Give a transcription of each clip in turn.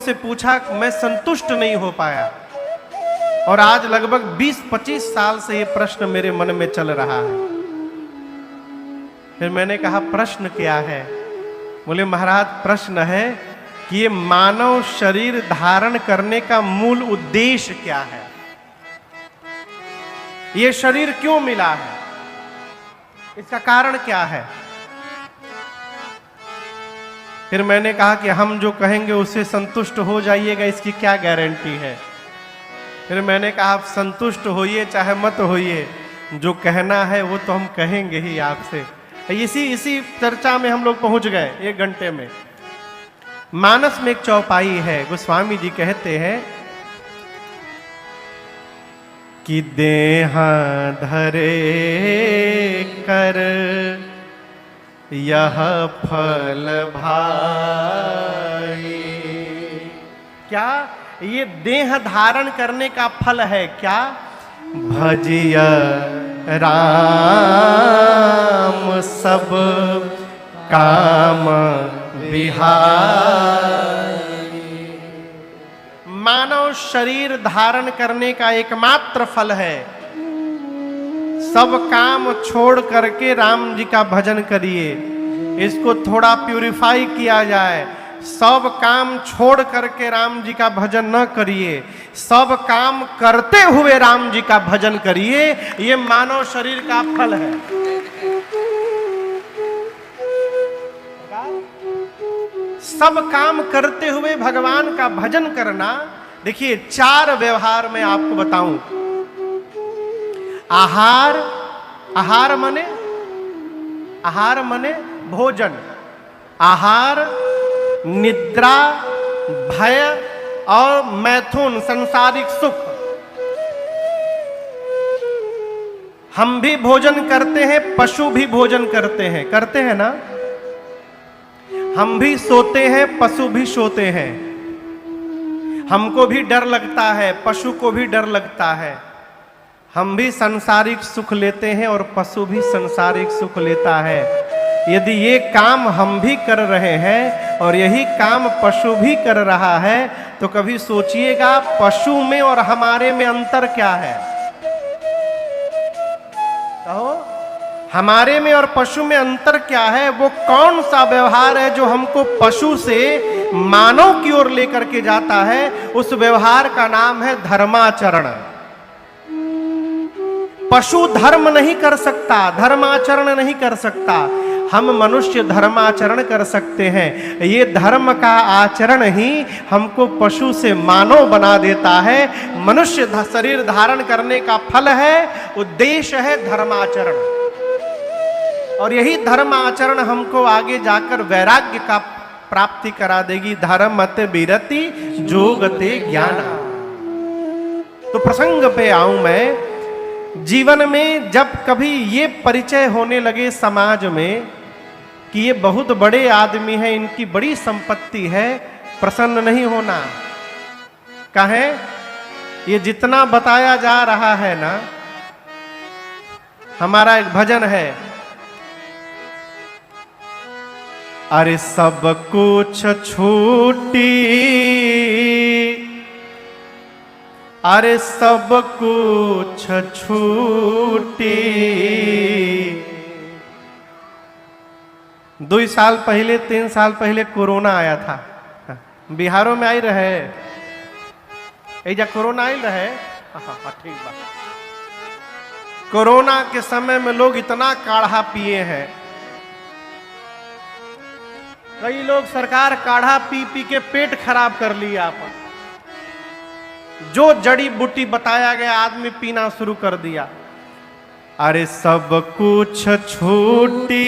से पूछा, मैं संतुष्ट नहीं हो पाया। और आज लगभग 20-25 साल से ये प्रश्न मेरे मन में चल रहा है। फिर मैंने कहा, प्रश्न क्या है? बोले, महाराज प्रश्न है कि ये मानव शरीर धारण करने का मूल उद्देश्य क्या है? ये शरीर क्यों मिला है? इसका कारण क्या है? फिर मैंने कहा कि हम जो कहेंगे उससे संतुष्ट हो जाइएगा, इसकी क्या गारंटी है? फिर मैंने कहा, आप संतुष्ट होइए चाहे मत होइए, जो कहना है वो तो हम कहेंगे ही आपसे। इसी चर्चा में हम लोग पहुंच गए 1 घंटे में। मानस में एक चौपाई है, गोस्वामी जी कहते हैं कि देहा धरे कर यह फल भाई। क्या ये देह धारण करने का फल है क्या? भजिया राम सब काम विहारी। मानव शरीर धारण करने का एकमात्र फल है, सब काम छोड़ करके राम जी का भजन करिए। इसको थोड़ा प्यूरिफाई किया जाए, सब काम छोड़ करके राम जी का भजन न करिए, सब काम करते हुए राम जी का भजन करिए। ये मानव शरीर का फल है। सब काम करते हुए भगवान का भजन करना। देखिए, 4 व्यवहार मैं आपको बताऊं। आहार मने भोजन, आहार, निद्रा, भय और मैथुन सांसारिक सुख। हम भी भोजन करते हैं, पशु भी भोजन करते हैं ना? हम भी सोते हैं, पशु भी सोते हैं। हमको भी डर लगता है, पशु को भी डर लगता है। हम भी सांसारिक सुख लेते हैं और पशु भी सांसारिक सुख लेता है। यदि ये काम हम भी कर रहे हैं और यही काम पशु भी कर रहा है, तो कभी सोचिएगा पशु में और हमारे में अंतर क्या है? कहो, हमारे में और पशु में अंतर क्या है? वो कौन सा व्यवहार है जो हमको पशु से मानव की ओर लेकर के जाता है? उस व्यवहार का नाम है धर्माचरण। पशु धर्म नहीं कर सकता, धर्माचरण नहीं कर सकता। हम मनुष्य धर्माचरण कर सकते हैं। ये धर्म का आचरण ही हमको पशु से मानव बना देता है। मनुष्य शरीर धारण करने का फल है, उद्देश्य है धर्माचरण। और यही धर्माचरण हमको आगे जाकर वैराग्य का प्राप्ति करा देगी। धर्मत विरति जोगते ज्ञान। तो प्रसंग पे आऊं मैं। जीवन में जब कभी ये परिचय होने लगे समाज में कि ये बहुत बड़े आदमी हैं, इनकी बड़ी संपत्ति है, प्रसन्न नहीं होना। कहें, ये जितना बताया जा रहा है ना, हमारा एक भजन है, अरे सब कुछ छूटी, अरे सब कुछ छूटी। 2 साल पहले 3 साल पहले कोरोना आया था। बिहारों में आई रहे, एजा कोरोना आई रहे। ठीक बात। कोरोना के समय में लोग इतना काढ़ा पिए हैं। कई लोग सरकार काढ़ा पी पी के पेट खराब कर लिया अपन। जो जड़ी बूटी बताया गया आदमी पीना शुरू कर दिया। अरे सब कुछ छूटी,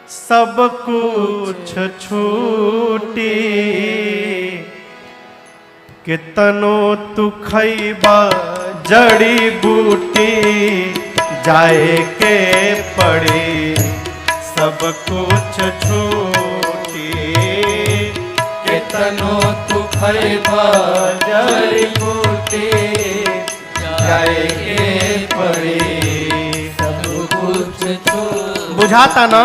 सब कुछ छूटी, कितनो तू खैबा जड़ी बूटी, जाए के पड़ी सब कुछ छूटी। कितनो तू खैबा जड़ी बूटी, जाए के पड़ी सब कुछ छूटी। बुझाता ना?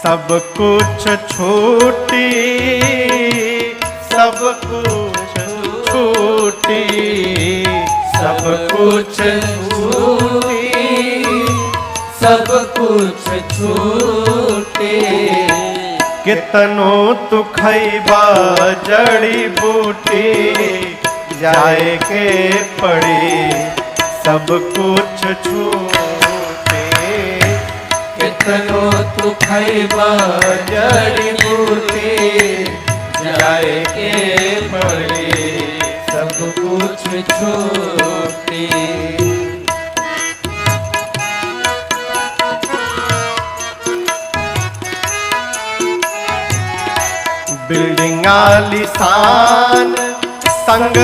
सब कुछ छूटी, सब कुछ छूटी, सब कुछ छूटी, सब कुछ छूटी। कितनो तू खैबा जड़ी बूटी, जाए के पड़ी सब कुछ छूटे। कितनो तू खैबा जड़ी बूटी, जाए के पड़ी सब कुछ छूटी। बिल्डिंग आलीशान संग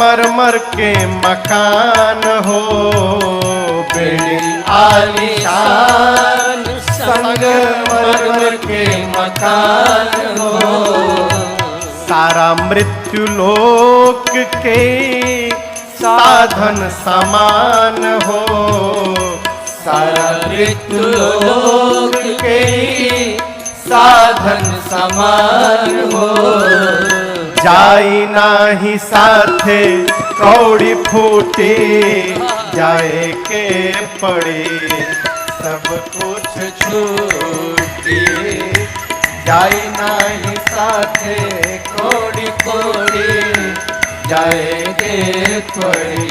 मरमर के मकान हो, बिल्डिंग आलीशान संग मरमर के मकान हो। सारा मृत्यु लोक के साधन समान हो, सारा मृत्यु लोक के साधन समान हो। जाई नाही साथे कौड़ी फूटी, जाए के पड़ी सब कुछ छूटी। जाई नाही साथे कोड़ी कोड़ी जाए के पड़ी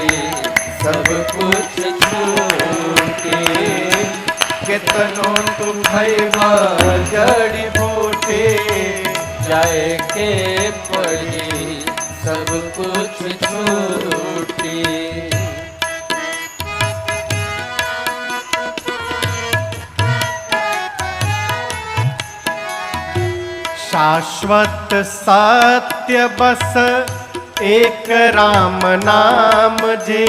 सब कुछ छूटी। कितनो तू खैबा जड़ी बूटी, जाए के पड़ी सब कुछ छूटी। शाश्वत सत्य बस एक राम नाम जे,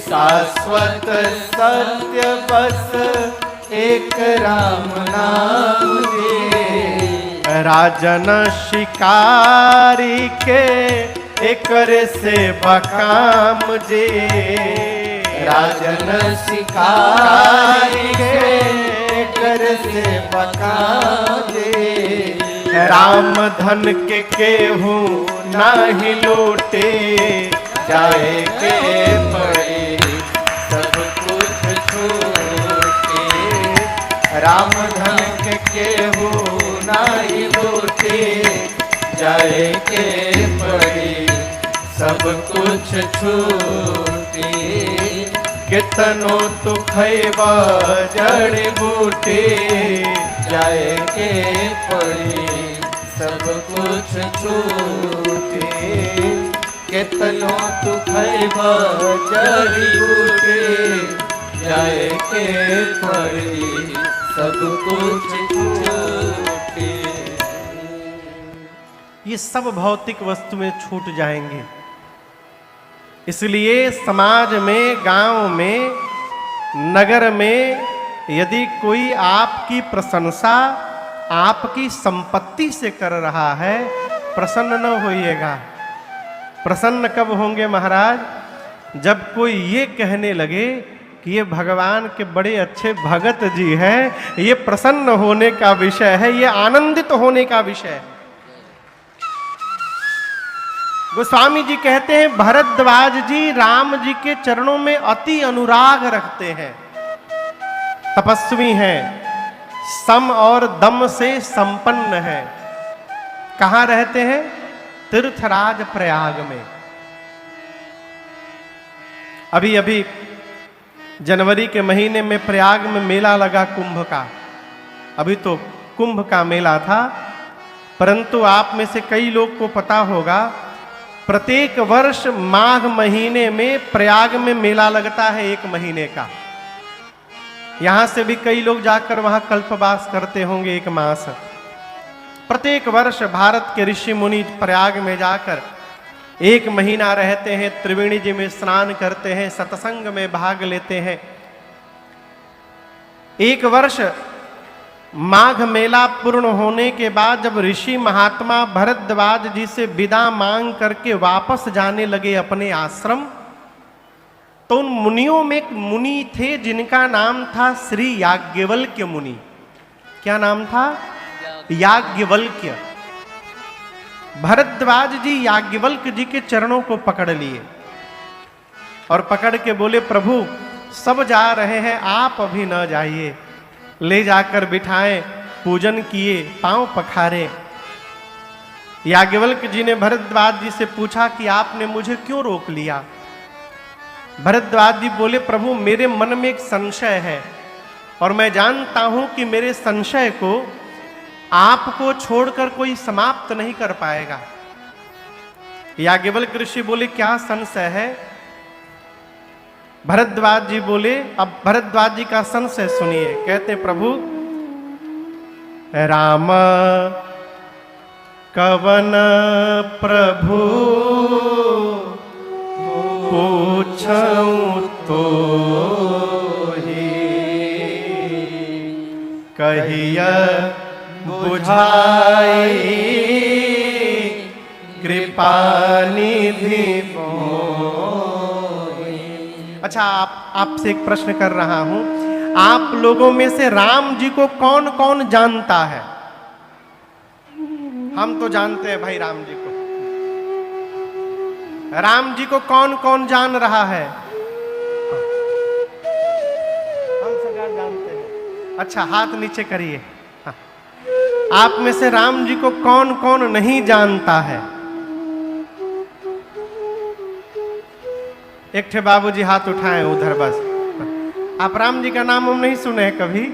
शाश्वत सत्य बस एक राम नाम जे। राजन शिकारी के एकर से बकाम जे, राजन शिकारी के कर से बकाम जे। राम धन के केहू नाही लूटे, जाए के पड़ी सब कुछ छूटे। राम धन के केहू नाही लूटे, जाए के पड़ी सब कुछ छूटे। कितनो तू खैबा जड़ी बूटी, जाए के पड़ी सब कुछ छूटे। कितनो तू खैबा जड़ी बूटी, जाए के पड़ी सब कुछ छूटे। ये सब भौतिक वस्तु में छूट जाएंगे। इसलिए समाज में, गांव में, नगर में यदि कोई आपकी प्रशंसा आपकी संपत्ति से कर रहा है, प्रसन्न न होइएगा। प्रसन्न कब होंगे महाराज? जब कोई ये कहने लगे कि ये भगवान के बड़े अच्छे भगत जी हैं, ये प्रसन्न होने का विषय है, ये आनंदित होने का विषय है। गोस्वामी जी कहते हैं भरद्वाज जी राम जी के चरणों में अति अनुराग रखते हैं, तपस्वी हैं, सम और दम से संपन्न हैं। कहाँ रहते हैं? तीर्थराज प्रयाग में। अभी अभी जनवरी के महीने में प्रयाग में मेला लगा कुंभ का। अभी तो कुंभ का मेला था, परंतु आप में से कई लोग को पता होगा प्रत्येक वर्ष माघ महीने में प्रयाग में मेला लगता है 1 महीने का। यहां से भी कई लोग जाकर वहां कल्पवास करते होंगे 1 मास। प्रत्येक वर्ष भारत के ऋषि मुनि प्रयाग में जाकर 1 महीना रहते हैं, त्रिवेणी जी में स्नान करते हैं, सत्संग में भाग लेते हैं। एक वर्ष माघ मेला पूर्ण होने के बाद जब ऋषि महात्मा भरद्वाज जी से विदा मांग करके वापस जाने लगे अपने आश्रम, तो उन मुनियों में एक मुनि थे जिनका नाम था श्री याज्ञवल्क्य मुनि। क्या नाम था? याज्ञवल्क्य। भरद्वाज जी याज्ञवल्क्य जी के चरणों को पकड़ लिए और पकड़ के बोले, प्रभु सब जा रहे हैं, आप अभी न जाइए। ले जाकर बिठाएं, पूजन किए, पांव पखारे। याज्ञवल्क्य जी ने भरद्वाज जी से पूछा कि आपने मुझे क्यों रोक लिया? भरद्वाज जी बोले, प्रभु मेरे मन में एक संशय है और मैं जानता हूं कि मेरे संशय को आपको छोड़कर कोई समाप्त नहीं कर पाएगा। याज्ञवल्क्य ऋषि बोले, क्या संशय है? भरद्वाज जी बोले, अब भरद्वाज जी का संशय सुनिए। कहते, प्रभु राम कवन प्रभु पूछऊं तो ही कहिया बुझाई कृपा निधि मोहि। अच्छा, आपसे एक प्रश्न कर रहा हूं, आप लोगों में से राम जी को कौन कौन जानता है? हम तो जानते हैं भाई राम जी को। राम जी को कौन कौन जान रहा है? हम सब जानते हैं। अच्छा, हाथ नीचे करिए। हाँ। आप में से राम जी को कौन कौन नहीं जानता है? एक ठे बाबूजी हाथ उठाएं उधर बस। आप राम जी का नाम हम नहीं सुने कभी?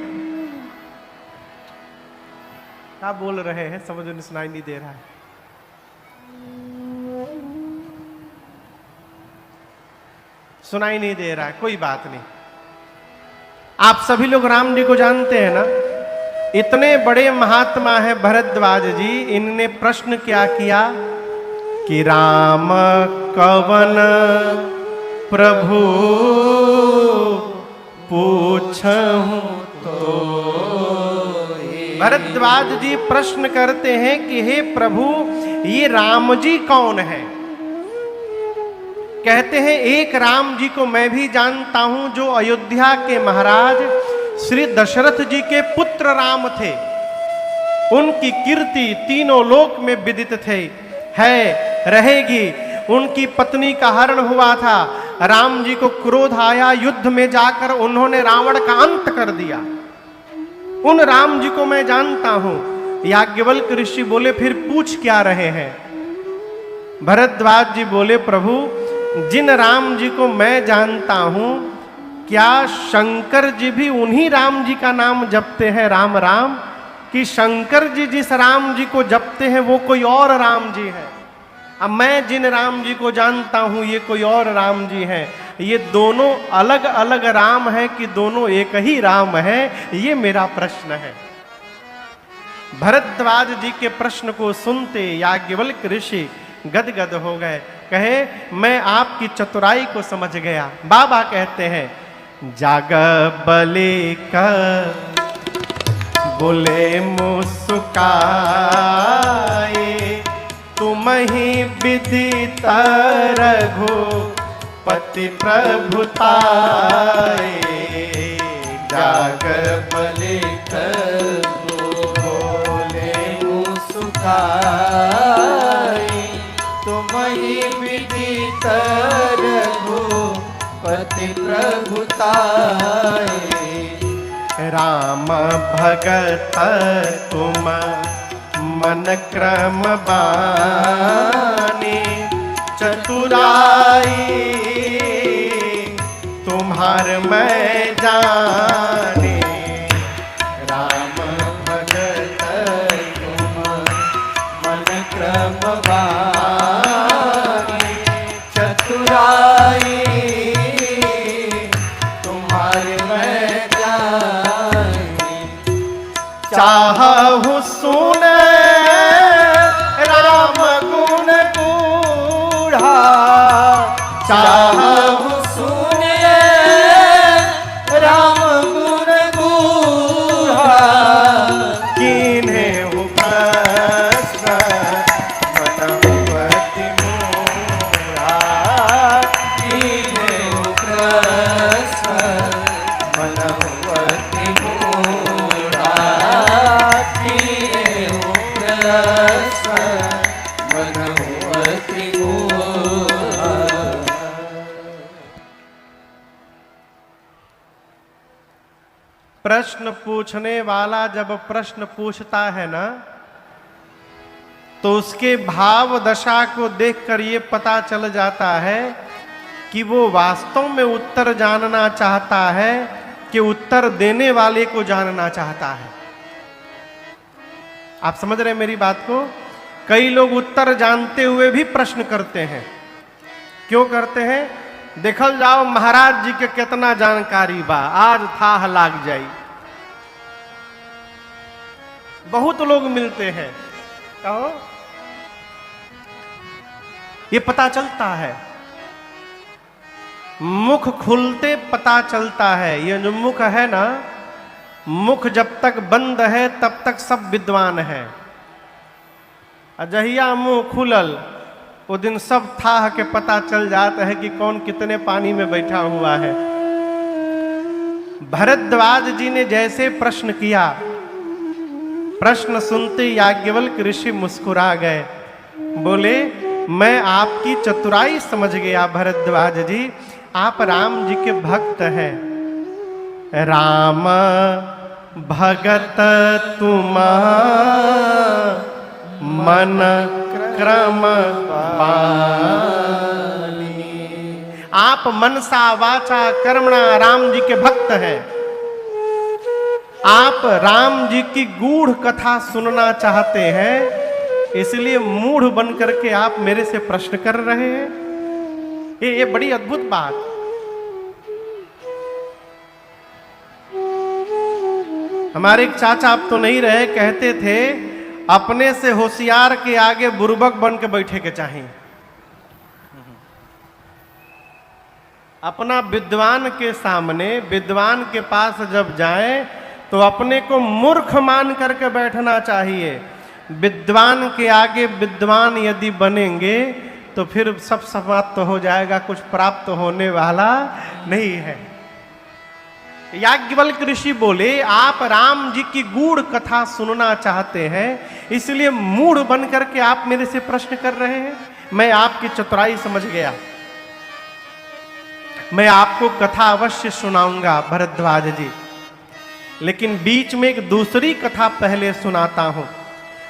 क्या बोल रहे हैं? समझ में सुनाई नहीं दे रहा है। सुनाई नहीं दे रहा है, कोई बात नहीं। आप सभी लोग राम जी को जानते हैं ना? इतने बड़े महात्मा है भरद्वाज जी, इनने प्रश्न क्या किया कि राम कवन प्रभु पूछऊं तो। भरद्वाज जी प्रश्न करते हैं कि हे प्रभु, ये राम जी कौन है? कहते हैं, एक राम जी को मैं भी जानता हूं जो अयोध्या के महाराज श्री दशरथ जी के पुत्र राम थे। उनकी कीर्ति तीनों लोक में विदित थे, है, रहेगी। उनकी पत्नी का हरण हुआ था, राम जी को क्रोध आया, युद्ध में जाकर उन्होंने रावण का अंत कर दिया। उन राम जी को मैं जानता हूं। याज्ञवल्क्य ऋषि बोले, फिर पूछ क्या रहे हैं? भरद्वाज जी बोले, प्रभु जिन राम जी को मैं जानता हूं, क्या शंकर जी भी उन्हीं राम जी का नाम जपते हैं, राम राम? कि शंकर जी जिस राम जी को जपते हैं वो कोई और राम जी है? अब मैं जिन राम जी को जानता हूं ये कोई और राम जी हैं। ये दोनों अलग अलग राम हैं कि दोनों एक ही राम है? ये मेरा प्रश्न है। भरद्वाज जी के प्रश्न को सुनते याज्ञवल्क्य ऋषि गदगद हो गए। कहे, मैं आपकी चतुराई को समझ गया। बाबा कहते हैं, जाग बले का बोले मुस्काए, तुम ही विदित रघुपति प्रभुताए। जाग बले बोले मुस्काए, तुम ही विदित रघुपति प्रभुताए। राम भगत तुम मन क्रम बानी, चतुराई तुम्हार मैं जाने। राम भगत तुम मन क्रम बानी, चतुराई तुम्हारे मैं जानी। चाहु सुन राम गुण गूढ़ा, चाहु सुने राम गुण गूढ़ा। कीन्हे प्रश्न मनोवति मूढ़ा। कीन्हे प्रश्न मनोवति मूढ़ा। बनहु अति मूढ़ा। प्रश्न पूछने वाला जब प्रश्न पूछता है ना, तो उसके भाव दशा को देखकर ये पता चल जाता है कि वो वास्तव में उत्तर जानना चाहता है कि उत्तर देने वाले को जानना चाहता है। आप समझ रहे हैं मेरी बात को? कई लोग उत्तर जानते हुए भी प्रश्न करते हैं। क्यों करते हैं? देखल जाओ महाराज जी के कितना जानकारी बा, आज थाह लाग जाई। बहुत लोग मिलते हैं, कहो ये पता चलता है, मुख खुलते पता चलता है। ये जो मुख है ना, मुख जब तक बंद है तब तक सब विद्वान है। अजहिया मुंह खुलल, वो दिन सब थाह के पता चल जाता है कि कौन कितने पानी में बैठा हुआ है। भरद्वाज जी ने जैसे प्रश्न किया, प्रश्न सुनते याज्ञवल्क्य ऋषि मुस्कुरा गए, बोले मैं आपकी चतुराई समझ गया भरद्वाज जी, आप राम जी के भक्त हैं। राम भगत तुम मन क्रम पानी। आप मनसा वाचा कर्मणा राम जी के भक्त हैं। आप राम जी की गूढ़ कथा सुनना चाहते हैं, इसलिए मूढ़ बन करके आप मेरे से प्रश्न कर रहे हैं। ये बड़ी अद्भुत बात। हमारे एक चाचा, अब तो नहीं रहे, कहते थे अपने से होशियार के आगे बुर्बक बन के बैठे के चाहिए। अपना विद्वान के सामने, विद्वान के पास जब जाएं तो अपने को मूर्ख मान करके बैठना चाहिए। विद्वान के आगे विद्वान यदि बनेंगे तो फिर सब समाप्त हो जाएगा, कुछ प्राप्त होने वाला नहीं है। याज्ञवल्क्य ऋषि बोले आप राम जी की गूढ़ कथा सुनना चाहते हैं, इसलिए मूढ़ बन करके आप मेरे से प्रश्न कर रहे हैं। मैं आपकी चतुराई समझ गया, मैं आपको कथा अवश्य सुनाऊंगा भरद्वाज जी, लेकिन बीच में एक दूसरी कथा पहले सुनाता हूं।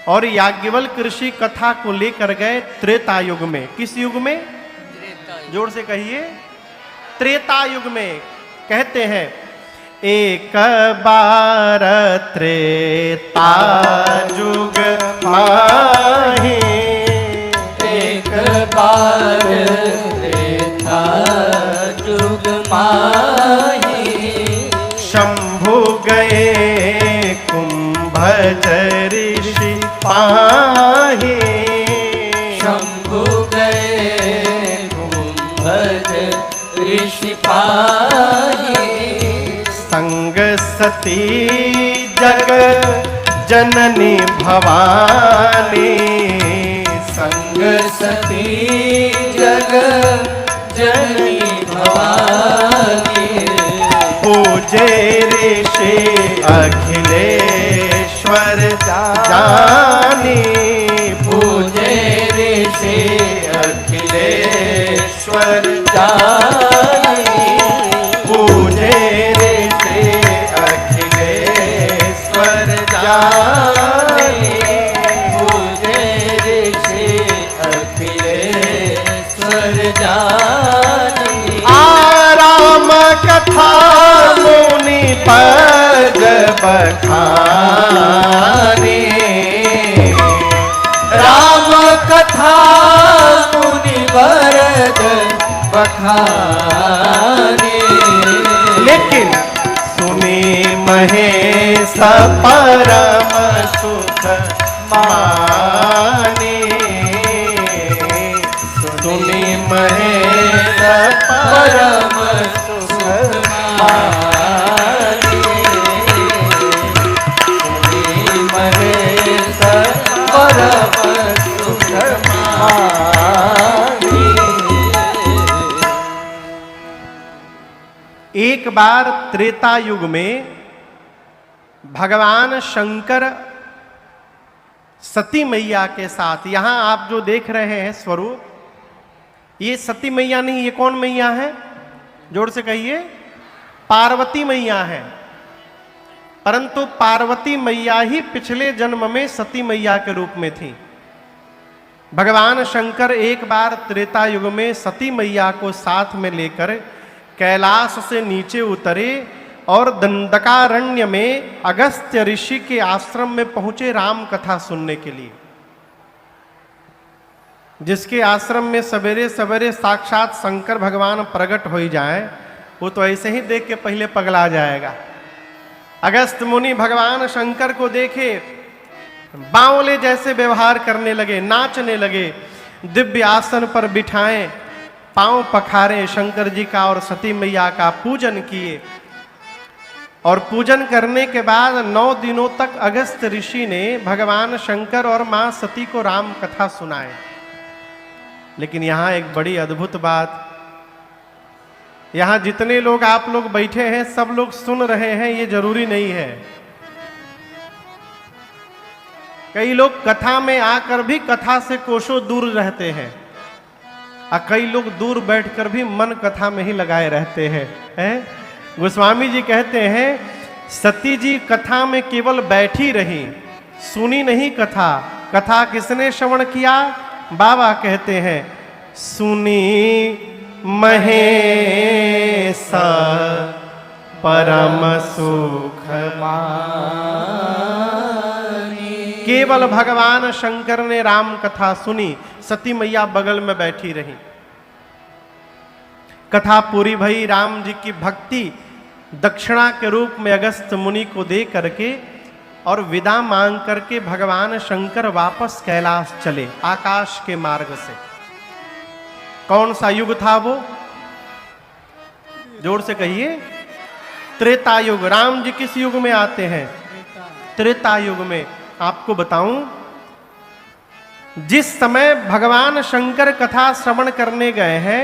और याज्ञवल्क्य ऋषि कथा को लेकर गए त्रेता युग में। किस युग में? जोर से कहिए, त्रेता युग में। कहते हैं एक बार त्रेता युग माही, एक बार त्रेता युग माही। शंभु गए कुंभज ऋषि पाही। शंभु गए कुंभज ऋषि पाही। संग सती जग जननी भवानी। संग सती जग जननी भवानी। पूजे ऋषि अखिलेश्वर जानी। पूजे ऋषि अखिलेश्वर जानी। पूजे ऋषि अखिलेश्वर जानी। पूजे ऋषि अखिलेश्वर जानी। आराम कथा मुनि पद बखानी। राम कथा मुनि वरद बखानी। लेकिन सुनी महेश परम सुख मानी। सुनी महेश परम सुख मानी। सुनी महेश परम सुख मानी। एक बार त्रेता युग में भगवान शंकर सती मैया के साथ। यहां आप जो देख रहे हैं स्वरूप, ये सती मैया नहीं, ये कौन मैया है? जोर से कहिए, पार्वती मैया है। परंतु पार्वती मैया ही पिछले जन्म में सती मैया के रूप में थी। भगवान शंकर एक बार त्रेता युग में सती मैया को साथ में लेकर कैलाश से नीचे उतरे और दंडकारण्य में अगस्त्य ऋषि के आश्रम में पहुंचे राम कथा सुनने के लिए। जिसके आश्रम में सवेरे सवेरे साक्षात शंकर भगवान प्रकट हो ही जाए, वो तो ऐसे ही देख के पहले पगला जाएगा। अगस्त मुनि भगवान शंकर को देखे, बावले जैसे व्यवहार करने लगे, नाचने लगे, दिव्य आसन पर बिठाएं, पांव पखारे शंकर जी का और सती मैया का पूजन किए। और पूजन करने के बाद 9 दिनों तक अगस्त ऋषि ने भगवान शंकर और मां सती को राम कथा सुनाए। लेकिन यहां एक बड़ी अद्भुत बात, यहां जितने लोग आप लोग बैठे हैं सब लोग सुन रहे हैं, ये जरूरी नहीं है। कई लोग कथा में आकर भी कथा से कोसों दूर रहते हैं, और कई लोग दूर बैठकर भी मन कथा में ही लगाए रहते हैं। गोस्वामी जी कहते हैं, सती जी कथा में केवल बैठी रही, सुनी नहीं कथा। कथा किसने श्रवण किया? बाबा कहते हैं, सुनी महेश परम सुख मानी। केवल भगवान शंकर ने राम कथा सुनी, सती मैया बगल में बैठी रही। कथा पूरी भई, राम जी की भक्ति दक्षिणा के रूप में अगस्त मुनि को दे करके और विदा मांग करके भगवान शंकर वापस कैलाश चले आकाश के मार्ग से। कौन सा युग था वो? जोर से कहिए, त्रेता युग। राम जी किस युग में आते हैं? त्रेता युग में। आपको बताऊं, जिस समय भगवान शंकर कथा श्रवण करने गए हैं,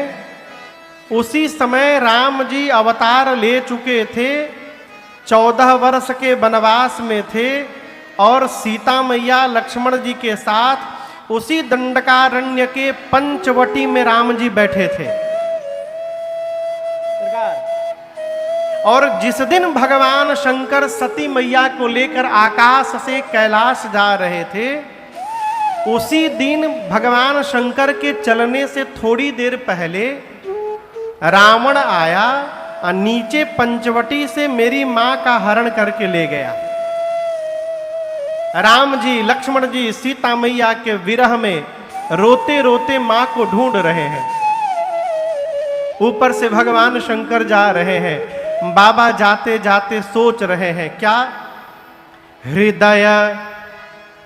उसी समय राम जी अवतार ले चुके थे, 14 वर्ष के वनवास में थे, और सीता मैया लक्ष्मण जी के साथ उसी दंडकारण्य के पंचवटी में राम जी बैठे थे। और जिस दिन भगवान शंकर सती मैया को लेकर आकाश से कैलाश जा रहे थे, उसी दिन भगवान शंकर के चलने से थोड़ी देर पहले रावण आया और नीचे पंचवटी से मेरी मां का हरण करके ले गया। राम जी, लक्ष्मण जी सीता मैया के विरह में रोते रोते मां को ढूंढ रहे हैं। ऊपर से भगवान शंकर जा रहे हैं। बाबा जाते जाते सोच रहे हैं क्या? हृदय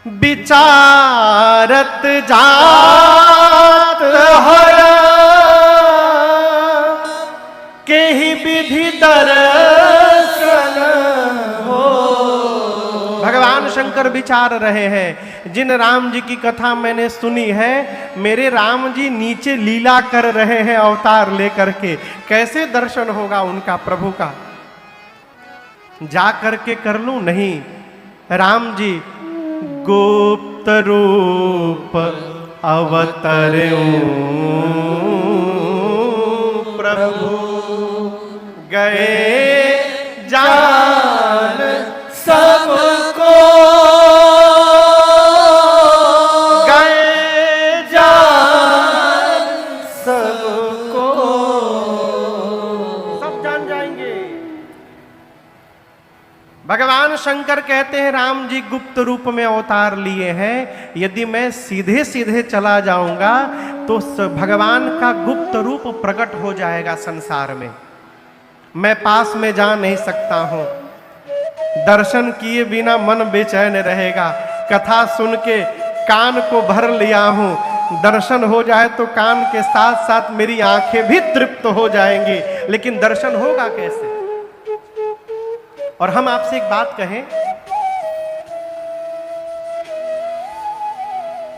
विचारत जात हर के ही विधि दर्शन हो। भगवान शंकर विचार रहे हैं, जिन राम जी की कथा मैंने सुनी है, मेरे राम जी नीचे लीला कर रहे हैं अवतार लेकर के, कैसे दर्शन होगा उनका प्रभु का? जा करके कर लूं? नहीं। राम जी गुप्त रूप अवतरूं प्रभु गए जान सबको, गए जान सबको, सब जान जाएंगे। भगवान शंकर कहते हैं, राम जी गुप्त रूप में अवतार लिए हैं, यदि मैं सीधे सीधे चला जाऊंगा तो भगवान का गुप्त रूप प्रकट हो जाएगा संसार में, मैं पास में जा नहीं सकता हूं। दर्शन किए बिना मन बेचैन रहेगा। कथा सुन के कान को भर लिया हूं, दर्शन हो जाए तो कान के साथ साथ मेरी आंखें भी तृप्त हो जाएंगी, लेकिन दर्शन होगा कैसे? और हम आपसे एक बात कहें,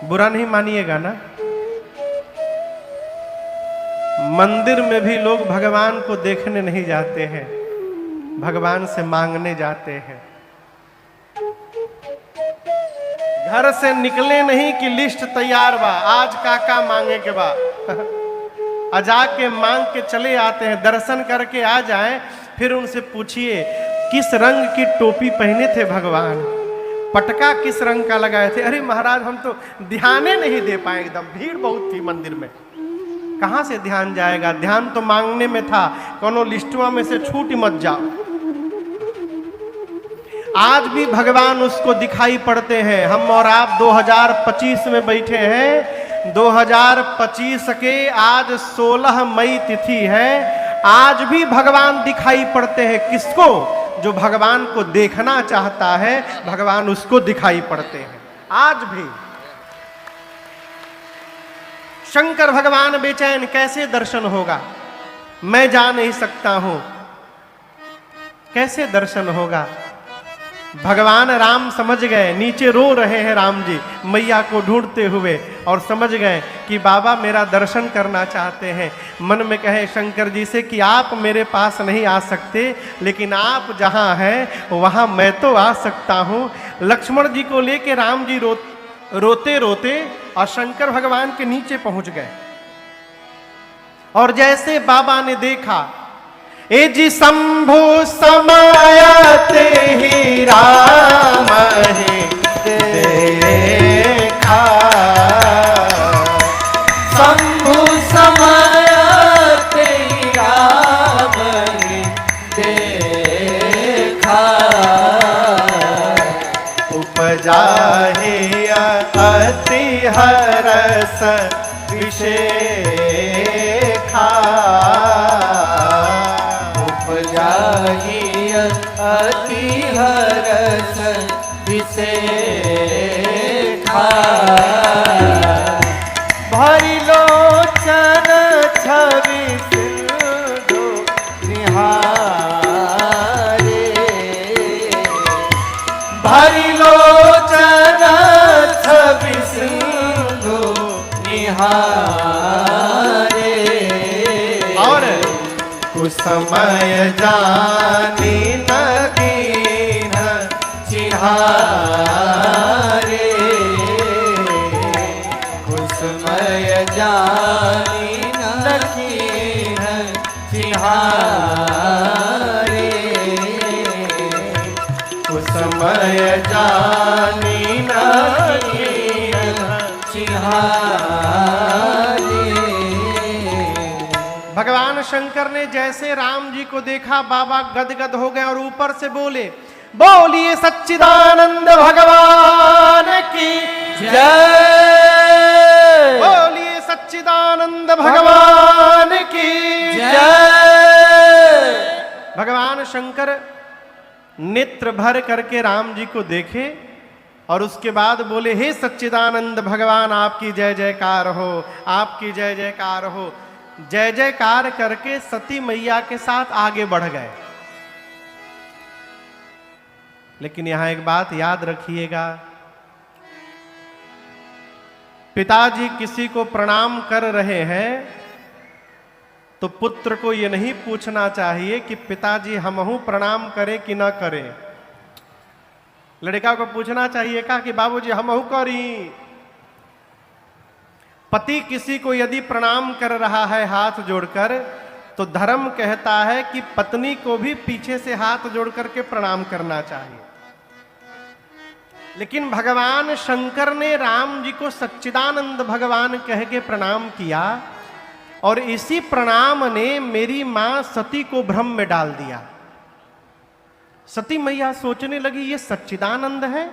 बुरा नहीं मानिएगा ना, मंदिर में भी लोग भगवान को देखने नहीं जाते हैं, भगवान से मांगने जाते हैं। घर से निकले नहीं कि लिस्ट तैयार बा, आज काका मांगे के बा अजा के मांग के चले आते हैं, दर्शन करके आ जाएं। फिर उनसे पूछिए किस रंग की टोपी पहने थे भगवान, पटका किस रंग का लगाए थे। अरे महाराज हम तो ध्यान नहीं दे पाए, एकदम भीड़ बहुत थी मंदिर में, कहां से ध्यान जाएगा, ध्यान तो मांगने में था, कोनो लिस्टवा में से छूट मत जाओ। आज भी भगवान उसको दिखाई पड़ते हैं। हम और आप 2025 में बैठे हैं, 2025 के आज 16 मई तिथि है। आज भी भगवान दिखाई पड़ते हैं। किसको? जो भगवान को देखना चाहता है भगवान उसको दिखाई पड़ते हैं आज भी। शंकर भगवान बेचैन, कैसे दर्शन होगा, मैं जा नहीं सकता हूं, कैसे दर्शन होगा। भगवान राम समझ गए, नीचे रो रहे हैं राम जी मैया को ढूंढते हुए, और समझ गए कि बाबा मेरा दर्शन करना चाहते हैं। मन में कहे शंकर जी से कि आप मेरे पास नहीं आ सकते, लेकिन आप जहां हैं वहां मैं तो आ सकता हूं। लक्ष्मण जी को लेके राम जी रोते रोते और शंकर भगवान के नीचे पहुंच गए। और जैसे बाबा ने देखा, ए जी शंभु समायते ही राम ही देखा, शंभु समायते ही राम ही देखा, उपजा ही अति हरस विशेखा, अति हरस विशेखा, भरी लोचन छवि सिंधु निहारे, भरी लोचन छवि सिंधु निहारे, और कुसमय जानी नगीन चिहारे, कुसमय जानी नगीन चिहारे, कुसमय जानी नगीन चिहारे। भगवान शंकर ने जैसे राम जी को देखा बाबा गदगद हो गए और ऊपर से बोले, बोलिए सच्चिदानंद भगवान की जय, बोलिए सच्चिदानंद भगवान की जय। भगवान शंकर नेत्र भर करके राम जी को देखे और उसके बाद बोले, हे सच्चिदानंद भगवान आपकी जय जयकार हो, आपकी जय जयकार हो। जय जयकार करके सती मैया के साथ आगे बढ़ गए। लेकिन यहां एक बात याद रखिएगा, पिताजी किसी को प्रणाम कर रहे हैं तो पुत्र को यह नहीं पूछना चाहिए कि पिताजी हमहू प्रणाम करें कि ना करें। लड़का को पूछना चाहिए का कि बाबूजी हमहू करी। पति किसी को यदि प्रणाम कर रहा है हाथ जोड़कर, तो धर्म कहता है कि पत्नी को भी पीछे से हाथ जोड़ करके प्रणाम करना चाहिए। लेकिन भगवान शंकर ने राम जी को सच्चिदानंद भगवान कह के प्रणाम किया, और इसी प्रणाम ने मेरी मां सती को भ्रम में डाल दिया। सती मैया सोचने लगी ये सच्चिदानंद है,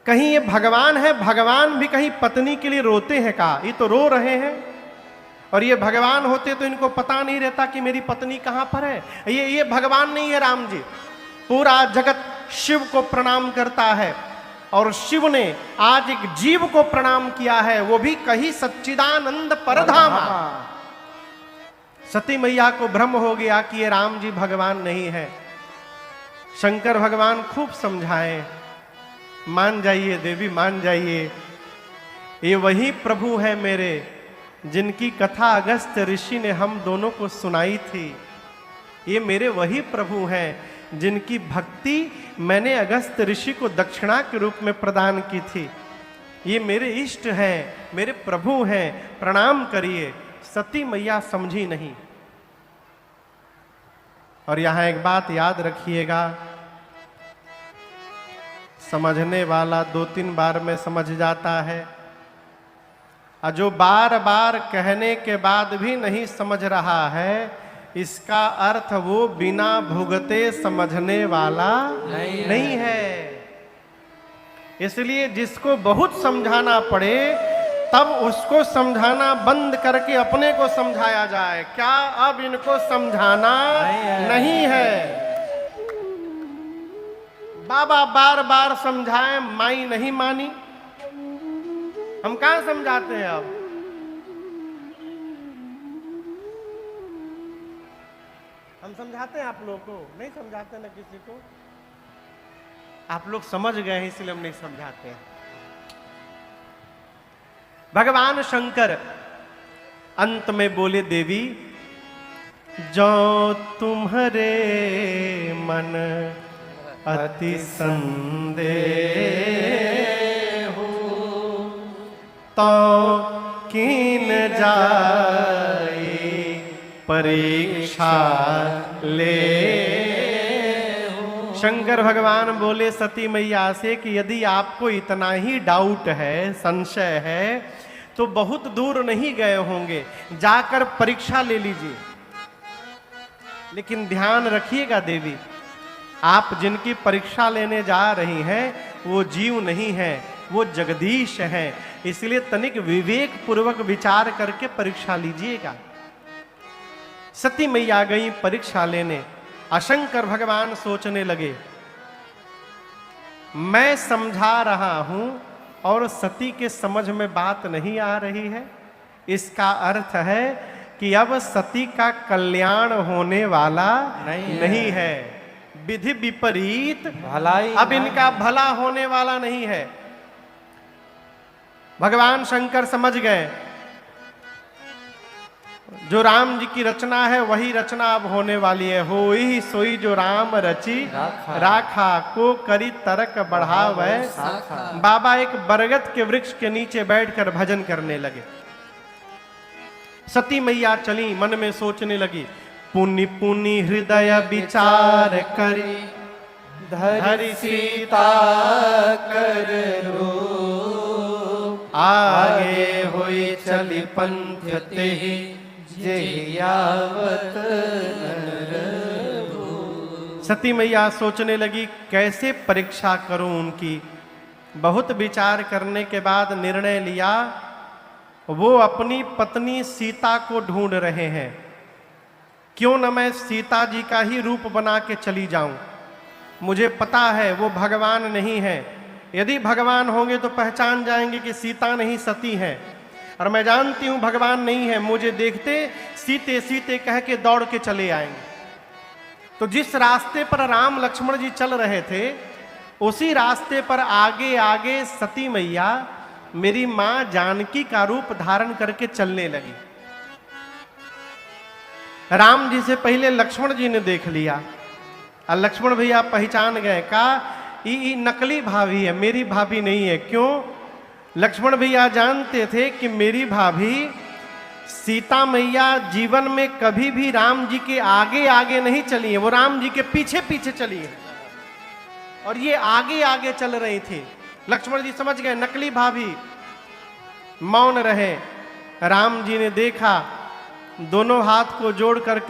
कहीं ये भगवान है, भगवान भी कहीं पत्नी के लिए रोते हैं का, ये तो रो रहे हैं। और ये भगवान होते तो इनको पता नहीं रहता कि मेरी पत्नी कहां पर है। ये भगवान नहीं है राम जी। पूरा जगत शिव को प्रणाम करता है, और शिव ने आज एक जीव को प्रणाम किया है, वो भी कहीं सच्चिदानंद परधामा। सती मैया को भ्रम हो गया कि ये राम जी भगवान नहीं है। शंकर भगवान खूब समझाए, मान जाइए देवी, मान जाइए, ये वही प्रभु है मेरे जिनकी कथा अगस्त ऋषि ने हम दोनों को सुनाई थी। ये मेरे वही प्रभु हैं जिनकी भक्ति मैंने अगस्त ऋषि को दक्षिणा के रूप में प्रदान की थी। ये मेरे इष्ट हैं, मेरे प्रभु हैं, प्रणाम करिए। सती मैया समझी नहीं। और यहां एक बात याद रखिएगा, समझने वाला 2-3 बार में समझ जाता है, और जो बार बार कहने के बाद भी नहीं समझ रहा है, इसका अर्थ वो बिना भुगते समझने वाला नहीं है। इसलिए जिसको बहुत समझाना पड़े तब उसको समझाना बंद करके अपने को समझाया जाए। क्या अब इनको समझाना नहीं है? बाबा बार बार समझाए, माई नहीं मानी, हम कहां समझाते हैं? अब हम समझाते हैं आप लोगों को? नहीं समझाते ना किसी को। आप लोग समझ गए हैं इसलिए हम नहीं समझाते हैं। भगवान शंकर अंत में बोले, देवी जो तुम्हारे मन अति संदेह हो, तो कीन जाए परीक्षा ले। शंकर भगवान बोले सती मैया से कि यदि आपको इतना ही डाउट है, संशय है, तो बहुत दूर नहीं गए होंगे, जाकर परीक्षा ले लीजिए। लेकिन ध्यान रखिएगा देवी, आप जिनकी परीक्षा लेने जा रही हैं वो जीव नहीं है, वो जगदीश हैं। इसलिए तनिक विवेक पूर्वक विचार करके परीक्षा लीजिएगा। सती मैया गई परीक्षा लेने। शंकर भगवान सोचने लगे, मैं समझा रहा हूं और सती के समझ में बात नहीं आ रही है। इसका अर्थ है कि अब सती का कल्याण होने वाला नहीं है। विधि विपरीत भलाई अब इनका भला होने वाला नहीं है। भगवान शंकर समझ गए, जो राम जी की रचना है वही रचना अब होने वाली है। हो ही सोई जो राम रची राखा, को करी तरक बढ़ावे शाखा। बाबा एक बरगद के वृक्ष के नीचे बैठकर भजन करने लगे। सती मैया चली, मन में सोचने लगी, पुनि पुनि हृदय विचार करी, धरि सीता कर रूप, आगे होई चली पंथ तेहि, जेहियावत नर। सती मैया सोचने लगी कैसे परीक्षा करूं उनकी। बहुत विचार करने के बाद निर्णय लिया, वो अपनी पत्नी सीता को ढूंढ रहे हैं, क्यों न मैं सीता जी का ही रूप बना के चली जाऊं। मुझे पता है वो भगवान नहीं है, यदि भगवान होंगे तो पहचान जाएंगे कि सीता नहीं सती है, और मैं जानती हूं भगवान नहीं है, मुझे देखते सीते सीते कह के दौड़ के चले आएंगे। तो जिस रास्ते पर राम लक्ष्मण जी चल रहे थे उसी रास्ते पर आगे आगे सती मैया मेरी मां जानकी का रूप धारण करके चलने लगी। राम जी से पहले लक्ष्मण जी ने देख लिया, और लक्ष्मण भैया पहचान गए, कहा ये नकली भाभी है, मेरी भाभी नहीं है। क्यों? लक्ष्मण भैया जानते थे कि मेरी भाभी सीता मैया जीवन में कभी भी राम जी के आगे आगे नहीं चली है, वो राम जी के पीछे पीछे चली है, और ये आगे आगे चल रही थी। लक्ष्मण जी समझ गए नकली भाभी, मौन रहे। राम जी ने देखा, दोनों हाथ को जोड़ करके